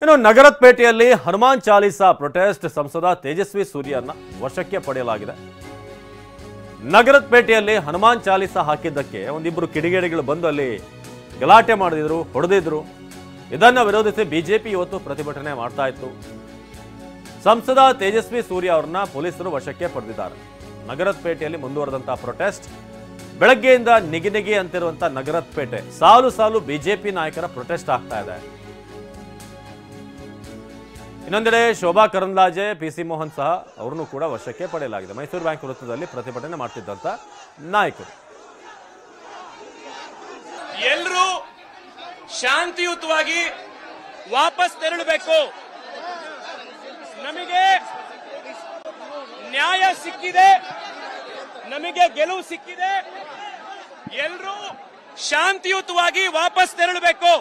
ಇನ್ನು ನಗರಪೇಟೆಯಲ್ಲಿ ಹನುಮಾನ್ ಚಾಲೀಸಾ ಪ್ರೊಟೆಸ್ಟ್ ಸಂಸದ ತೇಜಸ್ವಿ ಸೂರ್ಯರನ್ನ ವಶಕ್ಕೆ ಪಡೆಯಲಾಗಿದೆ. ನಗರಪೇಟೆಯಲ್ಲಿ ಹನುಮಾನ್ ಚಾಲೀಸಾ ಹಾಕಿದ್ದಕ್ಕೆ ಒಂದಿಬ್ಬರು ಕಿಡಿಗೇಡಿಗಳು ಬಂದು ಅಲ್ಲಿ ಗಲಾಟೆ ಮಾಡಿದ್ರು, ಹೊಡೆದಿದ್ರು. ಇದನ್ನು ವಿರೋಧಿಸಿ ಬಿಜೆಪಿ ಇವತ್ತು ಪ್ರತಿಭಟನೆ ಮಾಡ್ತಾ ಇತ್ತು. ಸಂಸದ ತೇಜಸ್ವಿ ಸೂರ್ಯ ಅವರನ್ನ ಪೊಲೀಸರು ವಶಕ್ಕೆ ಪಡೆದಿದ್ದಾರೆ. ನಗರಪೇಟೆಯಲ್ಲಿ ಮುಂದುವರೆದಂತಹ ಪ್ರೊಟೆಸ್ಟ್ ಬೆಳಗ್ಗೆಯಿಂದ ನಿಗಿ ಅಂತಿರುವಂತ ನಗರಪೇಟೆ ಸಾಲು ಸಾಲು ಬಿಜೆಪಿ ನಾಯಕರ ಪ್ರೊಟೆಸ್ಟ್ ಆಗ್ತಾ ಇದೆ. ಇನ್ನೊಂದೆಡೆ ಶೋಭಾ ಕರಂದ್ಲಾಜೆ, ಪಿಸಿ ಮೋಹನ್ ಸಹ ಅವರನ್ನು ಕೂಡ ವಶಕ್ಕೆ ಪಡೆಯಲಾಗಿದೆ. ಮೈಸೂರು ಬ್ಯಾಂಕ್ ವೃತ್ತದಲ್ಲಿ ಪ್ರತಿಭಟನೆ ಮಾಡ್ತಿದ್ದಂತ ನಾಯಕರು ಎಲ್ಲರೂ ಶಾಂತಿಯುತವಾಗಿ ವಾಪಸ್ ತೆರಳಬೇಕು. ನಮಗೆ ನ್ಯಾಯ ಸಿಕ್ಕಿದೆ, ನಮಗೆ ಗೆಲುವು ಸಿಕ್ಕಿದೆ. ಎಲ್ಲರೂ ಶಾಂತಿಯುತವಾಗಿ ವಾಪಸ್ ತೆರಳಬೇಕು.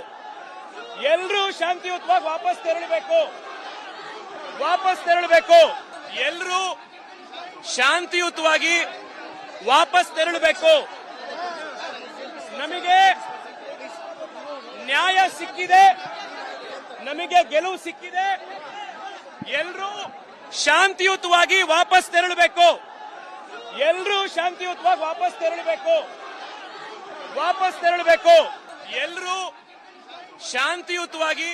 ಎಲ್ಲರೂ ಶಾಂತಿಯುತವಾಗಿ ವಾಪಸ್ ತೆರಳಬೇಕು. ಎಲ್ಲರೂ ಶಾಂತಿಯುತವಾಗಿ ವಾಪಸ್ ತೆರಳಬೇಕು. ನಮಗೆ ನ್ಯಾಯ ಸಿಕ್ಕಿದೆ, ನಮಗೆ ಗೆಲುವು ಸಿಕ್ಕಿದೆ. ಎಲ್ಲರೂ ಶಾಂತಿಯುತವಾಗಿ ವಾಪಸ್ ತೆರಳಬೇಕು. ಎಲ್ಲರೂ ಶಾಂತಿಯುತವಾಗಿ ವಾಪಸ್ ತೆರಳಬೇಕು. ಎಲ್ಲರೂ ಶಾಂತಿಯುತವಾಗಿ